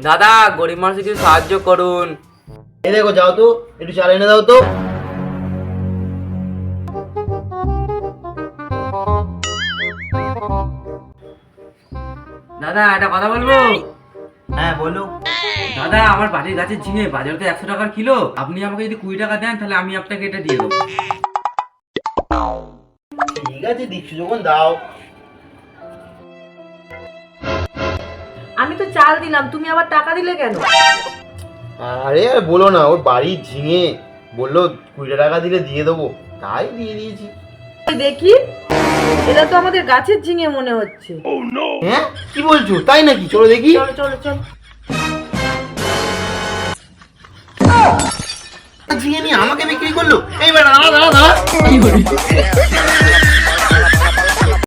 দাদা গরিব মানুষকে কিছু সাহায্য করুন। এই দেখো, যাও তো একটু চাল এনে দাও তো। দাদা একটা কথা বলবো। হ্যাঁ বলো। দাদা আমার বাড়ির গাছের ঝিঙে বাজারে তো 100 টাকার কিলো, আপনি আমাকে যদি 20 টাকা দেন তাহলে আমি আপনাকে এটা দিয়ে দেবো। ঠিক আছে, দিচ্ছি যখন দাও। আমি তো চাল দিলাম, তুমি আবার টাকা দিলে কেন? আরে আর বলো না, ওর বাড়ির ঝিঙে বললো 20 টাকা দিলে দিয়ে দেবো, তাই দিয়ে দিয়েছি। ওই দেখি, এটা তো আমাদের গাছের ঝিঙে মনে হচ্ছে। হ্যাঁ কি বলছো, তাই নাকি? চলো দেখি। চলো চলো চলো। ঝিঙে নিয়ে আমাকে বিক্রি করলো। এই বেটা দাঁড়া দাঁড়া দাঁড়া।